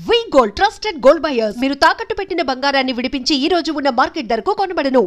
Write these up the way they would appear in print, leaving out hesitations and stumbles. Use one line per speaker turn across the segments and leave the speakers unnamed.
వి gold trusted gold buyers మీరు తాకట్టు పెట్టిన బంగారాన్ని విడిపించి ఈ రోజు ఉన్న మార్కెట్ ధరకు కొనబడను.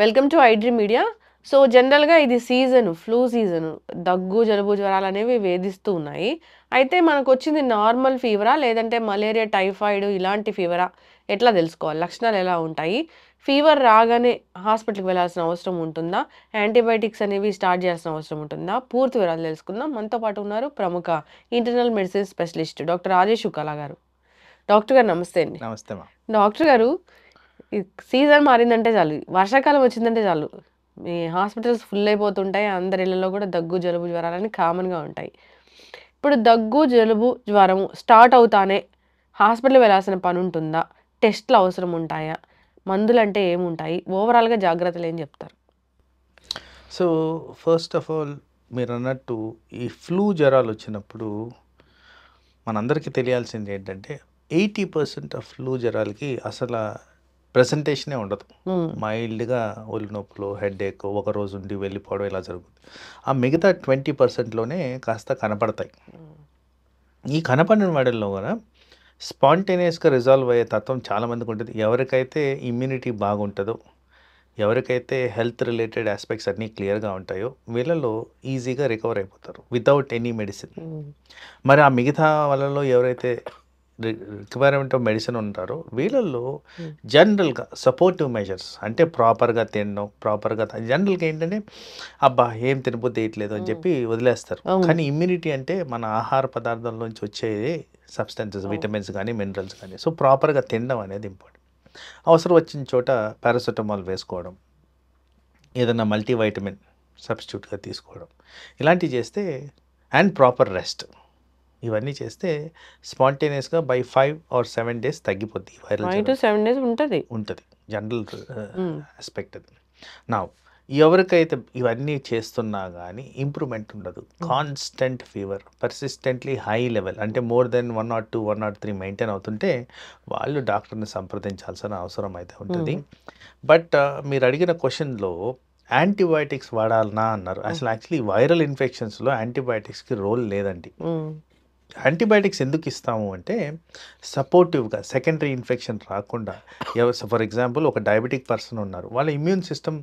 Welcome to iDream media. So జనరల్గా ఇది సీజన్, ఫ్లూ సీజన్, దగ్గు జలుబు జ్వరాలు అనేవి వేధిస్తూ ఉన్నాయి. అయితే మనకు వచ్చింది నార్మల్ ఫీవరా లేదంటే మలేరియా టైఫాయిడ్ ఇలాంటి ఫీవరా, ఎట్లా తెలుసుకోవాలి? లక్షణాలు ఎలా ఉంటాయి? ఫీవర్ రాగానే హాస్పిటల్కి వెళ్ళాల్సిన అవసరం ఉంటుందా? యాంటీబయాటిక్స్ అనేవి స్టార్ట్ చేయాల్సిన అవసరం ఉంటుందా? పూర్తి వివరాలు తెలుసుకుందాం. మనతో పాటు ఉన్నారు ప్రముఖ internal medicine specialist doctor Rajesh Shukla గారు. డాక్టర్ గారు నమస్తే అండి.
నమస్తే మా.
డాక్టర్ గారు, సీజన్ మారిందంటే చాలు, వర్షాకాలం వచ్చిందంటే చాలు, మీ హాస్పిటల్స్ ఫుల్ అయిపోతుంటాయి. అందరి ఇళ్ళలో కూడా దగ్గు జలుబు జ్వరాలని కామన్గా ఉంటాయి. ఇప్పుడు దగ్గు జలుబు జ్వరము స్టార్ట్ అవుతానే హాస్పిటల్ వెళ్ళాల్సిన పని ఉంటుందా? టెస్ట్లు అవసరం ఉంటాయా? మందులు అంటే ఏముంటాయి? ఓవరాల్గా జాగ్రత్తలు ఏం చెప్తారు?
సో ఫస్ట్ ఆఫ్ ఆల్ మీరు అన్నట్టు ఈ ఫ్లూ జ్వరాలు వచ్చినప్పుడు మనందరికీ తెలియాల్సింది ఏంటంటే 80% ఆఫ్ ఫ్లూ జ్వరాలకి అసలు ప్రెజెంటేషనే ఉండదు. మైల్డ్గా ఒళ్ళు నొప్పులు, హెడేక్, ఒక రోజు ఉండి వెళ్ళిపోవడం ఇలా జరుగుతుంది. ఆ మిగతా 20%లోనే కాస్త కనపడతాయి. ఈ కనపడిన వాటిల్లో కూడా స్పాంటేనియస్గా రిజాల్వ్ అయ్యే తత్వం చాలామందికి ఉంటుంది. ఎవరికైతే ఇమ్యూనిటీ బాగుంటుందో, ఎవరికైతే హెల్త్ రిలేటెడ్ ఆస్పెక్ట్స్ అన్నీ క్లియర్గా ఉంటాయో వీళ్ళలో ఈజీగా రికవర్ అయిపోతారు వితౌట్ ఎనీ మెడిసిన్. మరి ఆ మిగతా వాళ్ళలో ఎవరైతే రిక్వైర్మెంట్ ఆఫ్ మెడిసిన్ ఉంటారో వీళ్ళల్లో జనరల్గా సపోర్టివ్ మెజర్స్ అంటే ప్రాపర్గా తినడం, ప్రాపర్గా జనరల్గా ఏంటంటే అబ్బా ఏం తినబుద్ధి వేయట్లేదు అని చెప్పి వదిలేస్తారు. కానీ ఇమ్యూనిటీ అంటే మన ఆహార పదార్థాల నుంచి వచ్చేది సబ్స్టెన్సెస్, విటమిన్స్ కానీ మినరల్స్ కానీ. సో ప్రాపర్గా తినడం అనేది ఇంపార్టెంట్. అవసరం వచ్చిన చోట పారాసెటమాల్ వేసుకోవడం, ఏదైనా మల్టీవైటమిన్ సబ్స్టిట్యూట్గా తీసుకోవడం, ఇలాంటివి చేస్తే అండ్ ప్రాపర్ రెస్ట్, ఇవన్నీ చేస్తే స్పాంటేనియస్గా బై 5 or 7 days తగ్గిపోద్ది.
5 to 7 days ఉంటుంది
జనరల్ ఆస్పెక్ట్ అది. నా ఎవరికైతే ఇవన్నీ చేస్తున్నా కానీ ఇంప్రూవ్మెంట్ ఉండదు, constant fever, persistently high level అంటే మోర్ దెన్ 102, 103 మెయింటైన్ అవుతుంటే వాళ్ళు డాక్టర్ని సంప్రదించాల్సిన అవసరం అయితే ఉంటుంది. బట్ మీరు అడిగిన క్వశ్చన్లో యాంటీబయాటిక్స్ వాడాలనా అన్నారు. అసలు యాక్చువల్లీ వైరల్ ఇన్ఫెక్షన్స్లో యాంటీబయాటిక్స్కి రోల్ లేదండి. యాంటీబయాటిక్స్ ఎందుకు ఇస్తాము అంటే సపోర్టివ్గా సెకండరీ ఇన్ఫెక్షన్ రాకుండా. ఫర్ ఎగ్జాంపుల్ ఒక డయాబెటిక్ పర్సన్ ఉన్నారు, వాళ్ళ ఇమ్యూన్ సిస్టమ్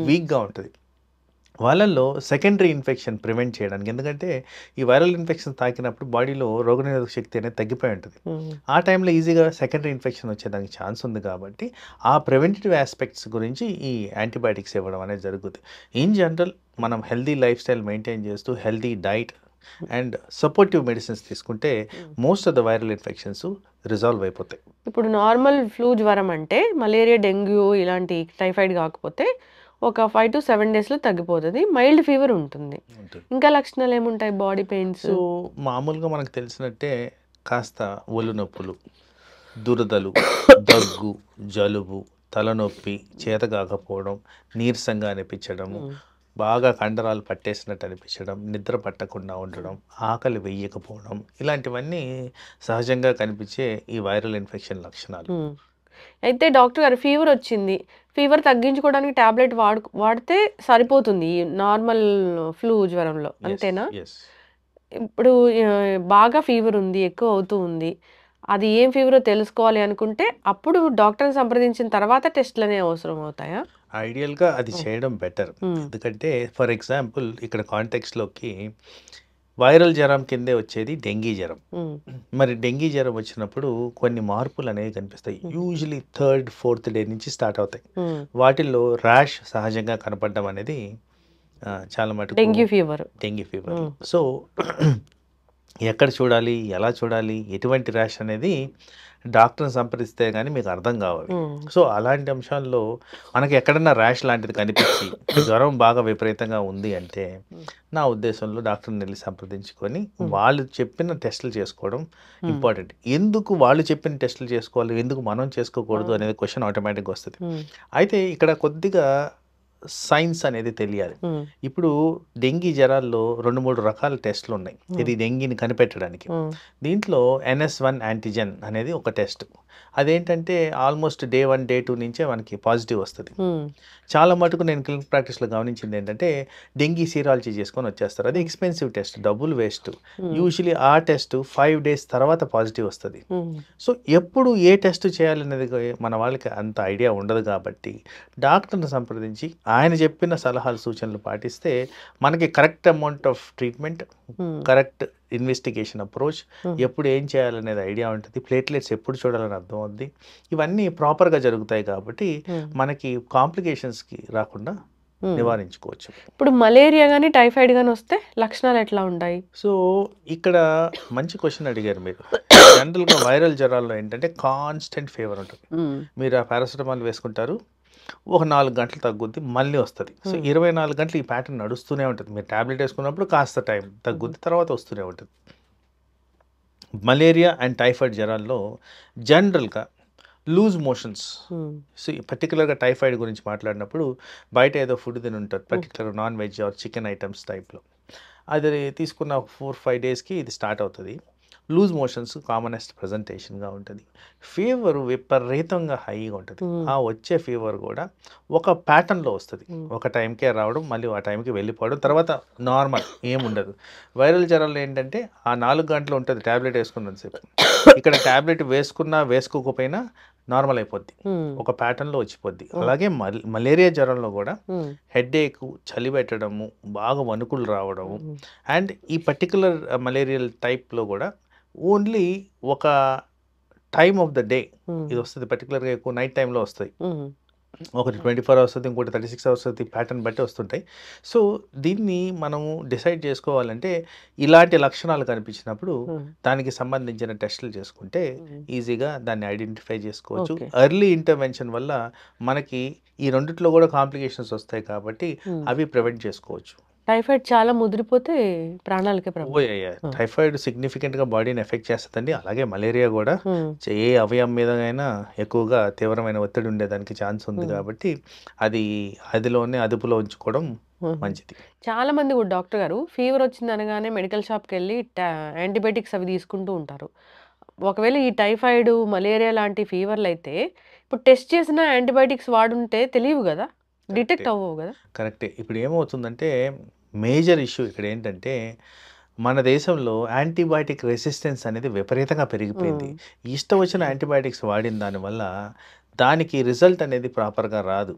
వీక్గా ఉంటుంది, వాళ్ళల్లో సెకండరీ ఇన్ఫెక్షన్ ప్రివెంట్ చేయడానికి. ఎందుకంటే ఈ వైరల్ ఇన్ఫెక్షన్ తాకినప్పుడు బాడీలో రోగనిరోధక శక్తి అనేది తగ్గిపోయి ఉంటుంది. ఆ టైంలో ఈజీగా సెకండరీ ఇన్ఫెక్షన్ వచ్చేదానికి ఛాన్స్ ఉంది. కాబట్టి ఆ ప్రివెంటివ్ ఆస్పెక్ట్స్ గురించి ఈ యాంటీబయాటిక్స్ ఇవ్వడం అనేది జరుగుతుంది. ఇన్ జనరల్ మనం హెల్దీ లైఫ్ స్టైల్ మెయింటైన్ చేస్తూ healthy diet and supportive medicines తీసుకుంటే most of the viral infections resolve అయిపోతాయి.
ఇప్పుడు నార్మల్ ఫ్లూ జ్వరం అంటే మలేరియా, డెంగ్యూ ఇలాంటి టైఫాయిడ్ కాకపోతే ఒక 5 to 7 daysలో తగ్గిపోతుంది. మైల్డ్ ఫీవర్ ఉంటుంది. ఇంకా లక్షణాలు ఏముంటాయి? Body pains.
సో మామూలుగా మనకు తెలిసినట్టే కాస్త ఒళ్ళు నొప్పులు, దురదలు, దగ్గు, జలుబు, తలనొప్పి, చేత కాకపోవడం, నీరసంగా అనిపించడము, బాగా కండరాలు పట్టేసినట్టు అనిపించడం, నిద్ర పట్టకుండా ఉండడం, ఆకలి వెయ్యకపోవడం, ఇలాంటివన్నీ సహజంగా కనిపించే ఈ వైరల్ ఇన్ఫెక్షన్ లక్షణాలు.
అయితే డాక్టర్ గారు, ఫీవర్ వచ్చింది, ఫీవర్ తగ్గించుకోవడానికి టాబ్లెట్ వాడితే సరిపోతుంది నార్మల్ ఫ్లూ జ్వరంలో, అంతేనా? ఇప్పుడు బాగా ఫీవర్ ఉంది, ఎక్కువ అవుతూ ఉంది, అది ఏం ఫీవరో తెలుసుకోవాలి అనుకుంటే అప్పుడు డాక్టర్ని సంప్రదించిన తర్వాత టెస్ట్లు అనేవి అవసరం అవుతాయా?
ఐడియల్గా అది చేయడం బెటర్. ఎందుకంటే ఫర్ ఎగ్జాంపుల్ ఇక్కడ కాంటెక్స్లోకి వైరల్ జ్వరం కిందే వచ్చేది డెంగీ జ్వరం. మరి డెంగీ జ్వరం వచ్చినప్పుడు కొన్ని మార్పులు అనేవి కనిపిస్తాయి. యూజువలీ 3rd, 4th day నుంచి స్టార్ట్ అవుతాయి. వాటిల్లో ర్యాష్ సహజంగా కనపడడం అనేది చాలా మటుకు
డెంగ్యూ ఫీవర్.
సో ఎక్కడ చూడాలి, ఎలా చూడాలి, ఎటువంటి ర్యాష్ అనేది డాక్టర్ని సంప్రదిస్తే కానీ మీకు అర్థం కావాలి. సో అలాంటి అంశాల్లో మనకి ఎక్కడన్నా ర్యాష్ లాంటిది కనిపించి జ్వరం బాగా విపరీతంగా ఉంది అంటే నా ఉద్దేశంలో డాక్టర్ని వెళ్ళి సంప్రదించుకొని వాళ్ళు చెప్పిన టెస్టులు చేసుకోవడం ఇంపార్టెంట్. ఎందుకు వాళ్ళు చెప్పిన టెస్టులు చేసుకోవాలి, ఎందుకు మనం చేసుకోకూడదు అనేది క్వశ్చన్ ఆటోమేటిక్గా వస్తుంది. అయితే ఇక్కడ కొద్దిగా సైన్స్ అనేది తెలియాలి. ఇప్పుడు డెంగీ జ్వరాల్లో 2-3 రకాల టెస్టులు ఉన్నాయి ఇది డెంగీని కనిపెట్టడానికి. దీంట్లో NS1 యాంటీజెన్ అనేది ఒక టెస్ట్. అదేంటంటే ఆల్మోస్ట్ డే 1 డే 2 నుంచే మనకి పాజిటివ్ వస్తుంది. చాలా మటుకు నేను క్లినిక్ ప్రాక్టీస్లో గమనించింది ఏంటంటే డెంగీ సీరాలజీ చేసుకొని వచ్చేస్తారు. అది ఎక్స్పెన్సివ్ టెస్ట్, డబ్బులు వేస్ట్. యూజువలీ ఆ టెస్ట్ 5 days తర్వాత పాజిటివ్ వస్తుంది. సో ఎప్పుడు ఏ టెస్ట్ చేయాలనేది మన వాళ్ళకి అంత ఐడియా ఉండదు కాబట్టి డాక్టర్ని సంప్రదించి ఆయన చెప్పిన సలహాలు సూచనలు పాటిస్తే మనకి correct amount of treatment, correct investigation approach, ఎప్పుడు ఏం చేయాలనేది ఐడియా ఉంటుంది, ప్లేట్లెట్స్ ఎప్పుడు చూడాలని అర్థం అవుద్ది. ఇవన్నీ ప్రాపర్గా జరుగుతాయి కాబట్టి మనకి కాంప్లికేషన్స్కి రాకుండా నివారించుకోవచ్చు.
ఇప్పుడు మలేరియా కానీ టైఫాయిడ్ కానీ వస్తే లక్షణాలు ఎట్లా ఉంటాయి?
సో ఇక్కడ మంచి క్వశ్చన్ అడిగారు మీరు. జనరల్గా వైరల్ జ్వరాల్లో ఏంటంటే కాన్స్టెంట్ ఫీవర్ ఉంటుంది. మీరు ఆ పారాసిటమాల్ వేసుకుంటారు, ఒక 4 గంటలు తగ్గుద్ది, మళ్ళీ వస్తుంది. సో 24 గంటలు ఈ ప్యాటర్న్ నడుస్తూనే ఉంటుంది. మీరు ట్యాబ్లెట్ వేసుకున్నప్పుడు కాస్త టైం తగ్గుద్ది, తర్వాత వస్తూనే ఉంటుంది. మలేరియా అండ్ టైఫాయిడ్ జ్వరాల్లో జనరల్గా లూజ్ మోషన్స్. సో పర్టికులర్గా టైఫాయిడ్ గురించి మాట్లాడినప్పుడు బయట ఏదో ఫుడ్ తిని ఉంటారు, particular non veg or chicken items టైప్లో. అది తీసుకున్న 4-5 daysకి ఇది స్టార్ట్ అవుతుంది. లూజ్ మోషన్స్ కామనెస్ట్ ప్రజెంటేషన్గా ఉంటుంది. ఫీవర్ విపరీతంగా హైగా ఉంటుంది. ఆ వచ్చే ఫీవర్ కూడా ఒక ప్యాటర్న్లో వస్తుంది. ఒక టైంకే రావడం, మళ్ళీ ఆ టైంకి వెళ్ళిపోవడం, తర్వాత నార్మల్ ఏముండదు. వైరల్ జ్వరాలు ఏంటంటే ఆ 4 గంటలు ఉంటుంది ట్యాబ్లెట్ వేసుకున్నంతసేపు. ఇక్కడ ట్యాబ్లెట్ వేసుకున్నా వేసుకోకపోయినా నార్మల్ అయిపోద్ది, ఒక ప్యాటర్న్లో వచ్చిపోద్ది. అలాగే మలేరియా జ్వరంలో కూడా హెడేక్, చలి పెట్టడము, బాగా వణుకులు రావడము, అండ్ ఈ పర్టికులర్ మలేరియల్ టైప్లో కూడా ఓన్లీ ఒక టైమ్ ఆఫ్ ద డే ఇది వస్తుంది. పర్టికులర్గా ఎక్కువ నైట్ టైంలో వస్తాయి. ఒకటి 24 hours వస్తుంది, ఇంకోటి 36 hours వస్తుంది, ప్యాటర్న్ బట్టి వస్తుంటాయి. సో దీన్ని మనము డిసైడ్ చేసుకోవాలంటే ఇలాంటి లక్షణాలు కనిపించినప్పుడు దానికి సంబంధించిన టెస్టులు చేసుకుంటే ఈజీగా దాన్ని ఐడెంటిఫై చేసుకోవచ్చు. ఎర్లీ ఇంటర్వెన్షన్ వల్ల మనకి ఈ రెండిట్లో కూడా కాంప్లికేషన్స్ వస్తాయి కాబట్టి అవి ప్రివెంట్ చేసుకోవచ్చు.
టైఫాయిడ్ చాలా ముదిరిపోతే ప్రాణాలకే ప్రమాదం.
టైఫాయిడ్ సిగ్నిఫికెంట్గా బాడీని ఎఫెక్ట్ చేస్తుందండి. అలాగే మలేరియా కూడా ఏ అవయవం మీద అయినా ఎక్కువగా తీవ్రమైన ఒత్తిడి ఉండేదానికి ఛాన్స్ ఉంది కాబట్టి అదిలోనే అదుపులో ఉంచుకోవడం మంచిది.
చాలా మంది కూడా డాక్టర్ గారు ఫీవర్ వచ్చింది అనగానే మెడికల్ షాప్కి వెళ్ళి యాంటీబయాటిక్స్ అవి తీసుకుంటూ ఉంటారు. ఒకవేళ ఈ టైఫాయిడ్, మలేరియా లాంటి ఫీవర్లు అయితే ఇప్పుడు టెస్ట్ చేసిన యాంటీబయాటిక్స్ వాడుంటే తెలియవు కదా, డిటెక్ట్ అవ్వవు కదా.
కరెక్టే. ఇప్పుడు ఏమవుతుందంటే మేజర్ ఇష్యూ ఇక్కడ ఏంటంటే మన దేశంలో యాంటీబయాటిక్ రెసిస్టెన్స్ అనేది విపరీతంగా పెరిగిపోయింది. ఇష్టం వచ్చిన యాంటీబయాటిక్స్ వాడిన దానివల్ల దానికి రిజల్ట్ అనేది ప్రాపర్గా రాదు.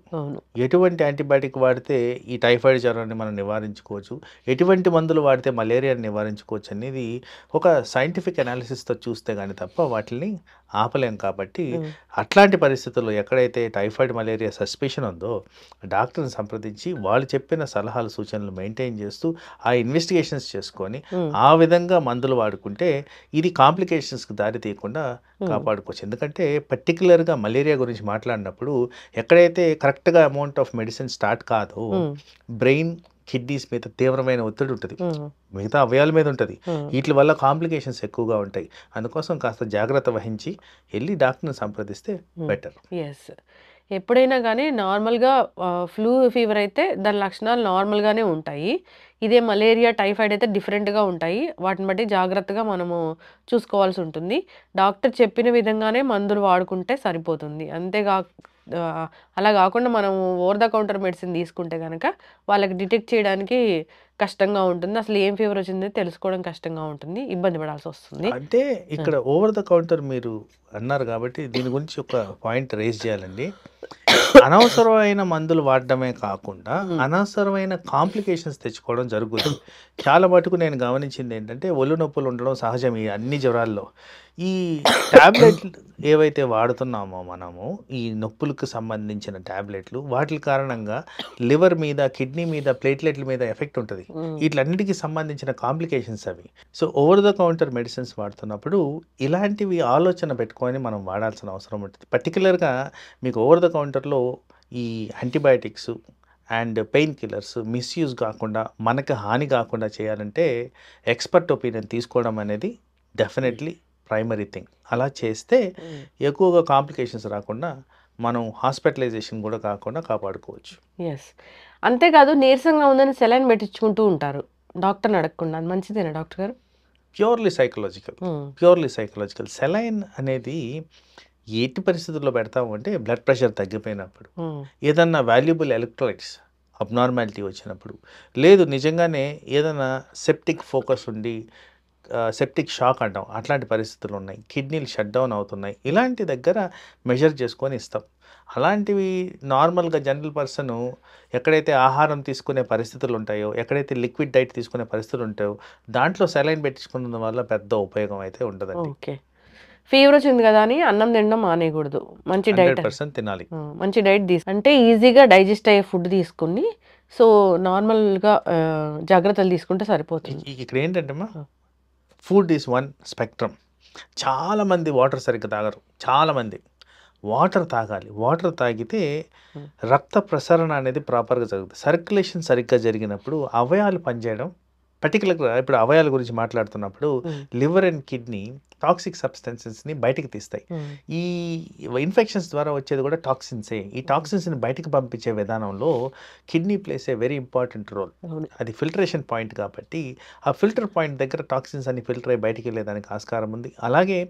ఎటువంటి యాంటీబయాటిక్ వాడితే ఈ టైఫాయిడ్ జ్వరాన్ని మనం నివారించుకోవచ్చు, ఎటువంటి మందులు వాడితే మలేరియాని నివారించుకోవచ్చు అనేది ఒక సైంటిఫిక్ అనాలిసిస్తో చూస్తే కానీ తప్ప వాటిని ఆపలేం. కాబట్టి అట్లాంటి పరిస్థితుల్లో ఎక్కడైతే టైఫాయిడ్, మలేరియా సస్పిషన్ ఉందో డాక్టర్ని సంప్రదించి వాళ్ళు చెప్పిన సలహాలు సూచనలు మెయింటైన్ చేస్తూ ఆ ఇన్వెస్టిగేషన్స్ చేసుకొని ఆ విధంగా మందులు వాడుకుంటే ఇది కాంప్లికేషన్స్కి దారి తీయకుండా కాపాడుకోవచ్చు. ఎందుకంటే పర్టికులర్గా మలేరియా గురించి మాట్లాడినప్పుడు ఎక్కడైతే కరెక్ట్గా అమౌంట్ ఆఫ్ మెడిసిన్ స్టార్ట్ కాదో బ్రెయిన్, కిడ్నీస్ మీద తీవ్రమైన ఒత్తిడి ఉంటుంది, మిగతా అవయాల మీద ఉంటుంది. వీటి వల్ల కాంప్లికేషన్స్ ఎక్కువగా ఉంటాయి. అందుకోసం కాస్త జాగ్రత్త వహించి వెళ్ళి డాక్టర్ని సంప్రదిస్తే బెటర్.
ఎస్, ఎప్పుడైనా కానీ నార్మల్గా ఫ్లూ ఫీవర్ అయితే దాని లక్షణాలు నార్మల్గానే ఉంటాయి. ఇదే మలేరియా, టైఫాయిడ్ అయితే డిఫరెంట్గా ఉంటాయి. వాటిని బట్టి జాగ్రత్తగా మనము చూసుకోవాల్సి ఉంటుంది. డాక్టర్ చెప్పిన విధంగానే మందులు వాడుకుంటే సరిపోతుంది. అలా కాకుండా మనము ఓవర్ ద కౌంటర్ మెడిసిన్ తీసుకుంటే కనుక వాళ్ళకి డిటెక్ట్ చేయడానికి కష్టంగా ఉంటుంది. అసలు ఏం ఫీవర్ వచ్చిందో తెలుసుకోవడం కష్టంగా ఉంటుంది, ఇబ్బంది పడాల్సి వస్తుంది.
అంటే ఇక్కడ ఓవర్ ద కౌంటర్ మీరు అన్నారు కాబట్టి దీని గురించి ఒక పాయింట్ రేజ్ చేయాలండి. అనవసరమైన మందులు వాడడమే కాకుండా అనవసరమైన కాంప్లికేషన్స్ తెచ్చుకోవడం జరుగుతుంది. చాలా మటుకు నేను గమనించింది ఏంటంటే ఒళ్ళు నొప్పులు ఉండడం సహజం ఈ అన్ని జ్వరాల్లో. ఈ ట్యాబ్లెట్లు ఏవైతే వాడుతున్నామో మనము ఈ నొప్పులకు సంబంధించిన ట్యాబ్లెట్లు వాటి కారణంగా లివర్ మీద, కిడ్నీ మీద, ప్లేట్లెట్ల మీద ఎఫెక్ట్ ఉంటుంది. వీటిలన్నిటికీ సంబంధించిన కాంప్లికేషన్స్ అవి. So over the counter medicines వాడుతున్నప్పుడు ఇలాంటివి ఆలోచన పెట్టుకొని మనం వాడాల్సిన అవసరం ఉంటుంది. పర్టికులర్గా మీకు ఓవర్ ద కౌంటర్లో ఈ antibiotics and pain killers misuse కాకుండా, మనకు హాని కాకుండా చేయాలంటే ఎక్స్పర్ట్ ఒపీనియన్ తీసుకోవడం అనేది డెఫినెట్లీ ప్రైమరీ థింగ్. అలా చేస్తే ఎక్కువగా కాంప్లికేషన్స్ రాకుండా మనం హాస్పిటలైజేషన్ కూడా కాకుండా కాపాడుకోవచ్చు.
ఎస్. అంతేకాదు నీరసంగా ఉందని సెలైన్ పెట్టించుకుంటూ ఉంటారు డాక్టర్ని అడగకుండా. అది మంచిదేనా డాక్టర్ గారు?
Purely psychological. సెలైన్ అనేది ఎట్టి పరిస్థితుల్లో పెడతాము అంటే బ్లడ్ ప్రెషర్ తగ్గిపోయినప్పుడు, ఏదన్నా వాల్యుబుల్ ఎలక్ట్రోలైట్స్ అబ్నార్మాలిటీ వచ్చినప్పుడు, లేదు నిజంగానే ఏదైనా సెప్టిక్ ఫోకస్ ఉండి సెప్టిక్ షాక్ అంటాం అట్లాంటి పరిస్థితులు ఉన్నాయి, కిడ్నీలు షట్ డౌన్ అవుతున్నాయి, ఇలాంటి దగ్గర మెజర్ చేసుకొని ఇస్తాం. అలాంటివి నార్మల్గా జనరల్ పర్సన్ ఎక్కడైతే ఆహారం తీసుకునే పరిస్థితులు ఉంటాయో, ఎక్కడైతే లిక్విడ్ డైట్ తీసుకునే పరిస్థితులు ఉంటాయో దాంట్లో సెలైన్ పెట్టించుకున్న వల్ల పెద్ద ఉపయోగం అయితే ఉండదండి.
ఓకే. ఫీవర్ వచ్చింది కదా అని అన్నం తినడం మానేయకూడదు, మంచి డైట్
100% తినాలి.
మంచి డైట్ అంటే ఈజీగా డైజెస్ట్ అయ్యే ఫుడ్ తీసుకుని సో నార్మల్గా జాగ్రత్తలు తీసుకుంటే సరిపోతుంది.
ఇక్కడ ఏంటంటే ఫుడ్ ఈజ్ వన్ స్పెక్ట్రమ్. చాలామంది వాటర్ సరిగ్గా తాగరు. చాలామంది వాటర్ తాగాలి. వాటర్ తాగితే రక్త ప్రసరణ అనేది ప్రాపర్గా జరుగుతుంది. సర్క్యులేషన్ సరిగ్గా జరిగినప్పుడు అవయవాలు పనిచేయడం, పర్టికులర్గా ఇప్పుడు అవయవాల గురించి మాట్లాడుతున్నప్పుడు లివర్ అండ్ కిడ్నీ టాక్సిక్ సబ్స్టెన్సెస్ని బయటికి తీస్తాయి. ఈ ఇన్ఫెక్షన్స్ ద్వారా వచ్చేది కూడా టాక్సిన్సే. ఈ టాక్సిన్స్ని బయటికి పంపించే విధానంలో kidney plays a very important role. అది ఫిల్టరేషన్ పాయింట్ కాబట్టి ఆ ఫిల్టర్ పాయింట్ దగ్గర టాక్సిన్స్ అన్ని ఫిల్టర్ అయ్యి బయటికి వెళ్ళేదానికి ఆస్కారం ఉంది. అలాగే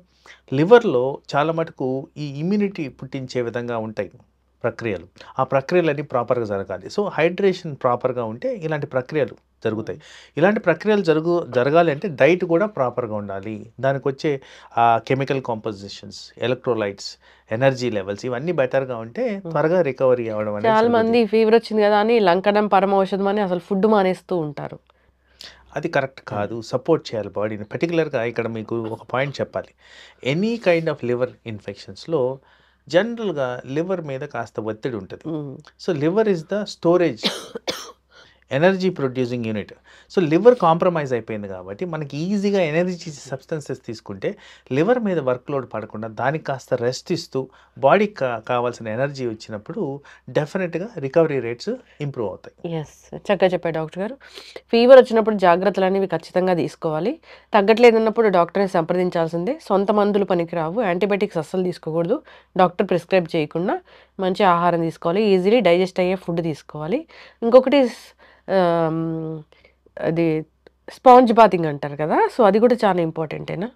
లివర్లో చాలా మటుకు ఈ ఇమ్యూనిటీ పుట్టించే విధంగా ఉంటాయి ప్రక్రియలు. ఆ ప్రక్రియలన్నీ ప్రాపర్గా జరగాలి. సో హైడ్రేషన్ ప్రాపర్గా ఉంటే ఇలాంటి ప్రక్రియలు జరుగుతాయి. ఇలాంటి ప్రక్రియలు జరగాలి అంటే డైట్ కూడా ప్రాపర్గా ఉండాలి. దానికి వచ్చే chemical compositions, electrolytes, energy levels ఇవన్నీ బెటర్గా ఉంటే త్వరగా రికవరీ అవ్వడం అనేది.
చాలా మంది ఫీవర్ వచ్చింది కదా అని లంకడం పరమౌషధం అని అసలు ఫుడ్ మానేస్తూ ఉంటారు.
అది కరెక్ట్ కాదు. సపోర్ట్ చేయాలి బాడీని. పర్టికులర్గా ఇక్కడ మీకు ఒక పాయింట్ చెప్పాలి. ఎనీ కైండ్ ఆఫ్ లివర్ ఇన్ఫెక్షన్స్లో జనరల్గా లివర్ మీద కాస్త ఒత్తిడి ఉంటుంది. So liver is the storage energy producing unit. So liver compromise అయిపోయింది కాబట్టి మనకి ఈజీగా ఎనర్జీ సబ్స్టెన్సెస్ తీసుకుంటే లివర్ మీద వర్క్ లోడ్ పడకుండా దానికి కాస్త రెస్ట్ ఇస్తూ బాడీకి కావాల్సిన ఎనర్జీ వచ్చినప్పుడు డెఫినెట్గా రికవరీ రేట్స్ ఇంప్రూవ్ అవుతాయి.
ఎస్, చక్కగా చెప్పారు డాక్టర్ గారు. ఫీవర్ వచ్చినప్పుడు జాగ్రత్తలు అనేవి ఖచ్చితంగా తీసుకోవాలి. తగ్గట్లేదన్నప్పుడు డాక్టర్ని సంప్రదించాల్సిందే. సొంత మందులు పనికిరావు. యాంటీబయాటిక్స్ అస్సలు తీసుకోకూడదు. డాక్టర్ ప్రిస్క్రైబ్ చేయకుండా మంచి ఆహారం తీసుకోవాలి. ఈజీలీ డైజెస్ట్ అయ్యే ఫుడ్ తీసుకోవాలి. ఇంకొకటి అది స్పాంజ్ బాతింగ్ అంటారు కదా, సో అది కూడా చాలా ఇంపార్టెంటేనా?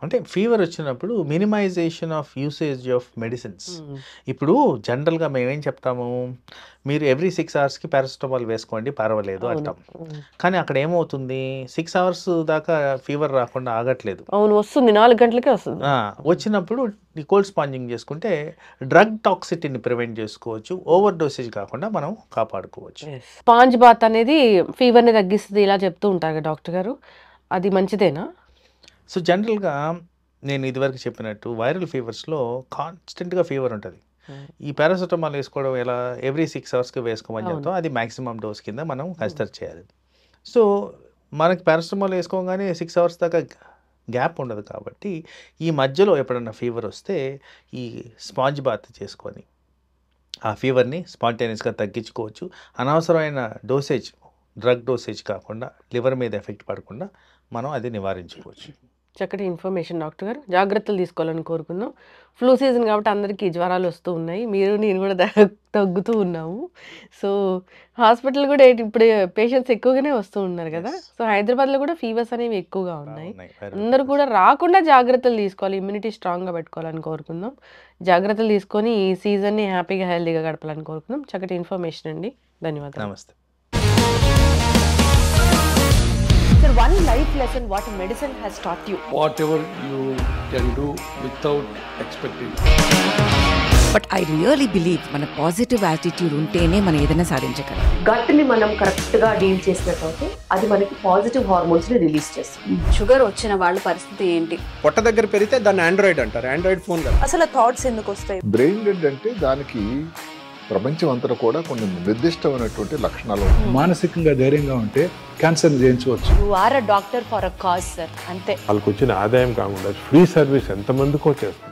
అంటే ఫీవర్ వచ్చినప్పుడు minimisation of usage of medicines. ఇప్పుడు జనరల్గా మేమేం చెప్తాము, మీరు ఎవ్రీ 6 అవర్స్కి పారాసిటమాల్ వేసుకోండి పర్వాలేదు అంటాం. కానీ అక్కడ ఏమవుతుంది, 6 అవర్స్ దాకా ఫీవర్ రాకుండా ఆగట్లేదు.
అవును, వస్తుంది 4 గంటలకే వస్తుంది.
వచ్చినప్పుడు కోల్డ్ స్పాంజింగ్ చేసుకుంటే డ్రగ్ టాక్సిటీని ప్రివెంట్ చేసుకోవచ్చు. ఓవర్ డోసేజ్ కాకుండా మనం కాపాడుకోవచ్చు.
స్పాంజ్ బాత్ అనేది ఫీవర్ని తగ్గిస్తుంది ఇలా చెప్తూ ఉంటారు డాక్టర్ గారు, అది మంచిదేనా?
సో జనరల్గా నేను ఇదివరకు చెప్పినట్టు వైరల్ ఫీవర్స్లో కాన్స్టెంట్గా ఫీవర్ ఉంటుంది. ఈ పారాసిటమాల్ వేసుకోవడం ఎలా, ఎవ్రీ 6 అవర్స్కి వేసుకోమని చెప్తాం. అది మ్యాక్సిమం డోస్ కింద మనం కన్సిడర్ చేయాలి. సో మనకి పారాసిటమాల్ వేసుకోగానే 6 అవర్స్ దాకా గ్యాప్ ఉండదు కాబట్టి ఈ మధ్యలో ఎప్పుడన్నా ఫీవర్ వస్తే ఈ స్పాంజ్ బాత్ చేసుకొని ఆ ఫీవర్ని స్పాంటేనియస్గా తగ్గించుకోవచ్చు. అనవసరమైన డోసేజ్, డ్రగ్ డోసేజ్ కాకుండా లివర్ మీద ఎఫెక్ట్ పడకుండా మనం అది నివారించుకోవచ్చు.
చక్కటి ఇన్ఫర్మేషన్ డాక్టర్ గారు. జాగ్రత్తలు తీసుకోవాలని కోరుకుందాం. ఫ్లూ సీజన్ కాబట్టి అందరికీ జ్వరాలు వస్తూ ఉన్నాయి. మీరు నేను కూడా తగ్గుతూ ఉన్నాము. సో హాస్పిటల్ కూడా ఇప్పుడు పేషెంట్స్ ఎక్కువగానే వస్తూ ఉన్నారు కదా. సో హైదరాబాద్లో కూడా ఫీవర్స్ అనేవి ఎక్కువగా ఉన్నాయి. అందరూ కూడా రాకుండా జాగ్రత్తలు తీసుకోవాలి, ఇమ్యూనిటీ స్ట్రాంగ్గా పెట్టుకోవాలని కోరుకుందాం. జాగ్రత్తలు తీసుకొని ఈ సీజన్ని హ్యాపీగా హెల్తీగా గడపాలని కోరుకుందాం. చక్కటి ఇన్ఫర్మేషన్ అండి, ధన్యవాదాలు.
నమస్తే.
Sir, one life lesson what medicine has taught you.
Whatever you can do without expecting.
But I really believe మన పాజిటివ్ యాటిట్యూడ్ ఉంటేనే మనం ఏదైనా సాధించగలం.
గట్ని మనం కరెక్ట్గా డీల్ చేసినట్లయితే అది మనకి పాజిటివ్ హార్మోన్స్ని రిలీజ్ చేస్తుంది.
షుగర్ వచ్చిన వాళ్ళ పరిస్థితి ఏంటి?
పొట్ట దగ్గర పెరిగితే దాన్ని ఆండ్రాయిడ్ అంటారు, ఆండ్రాయిడ్ ఫోన్ కదా.
అసలు థాట్స్ ఎందుకు వస్తాయి?
బ్రెయిన్ డెడ్ అంటే దానికి ప్రపంచం అంతా కూడా కొన్ని నిర్దిష్టమైనటువంటి లక్షణాలు.
మానసికంగా ధైర్యంగా ఉంటే క్యాన్సర్ జయించవచ్చు.
You are a doctor for a cause sir, అంతే.
వాళ్ళకి వచ్చిన ఆదాయం కాకుండా ఫ్రీ సర్వీస్ ఎంతమందికో చేస్తారు.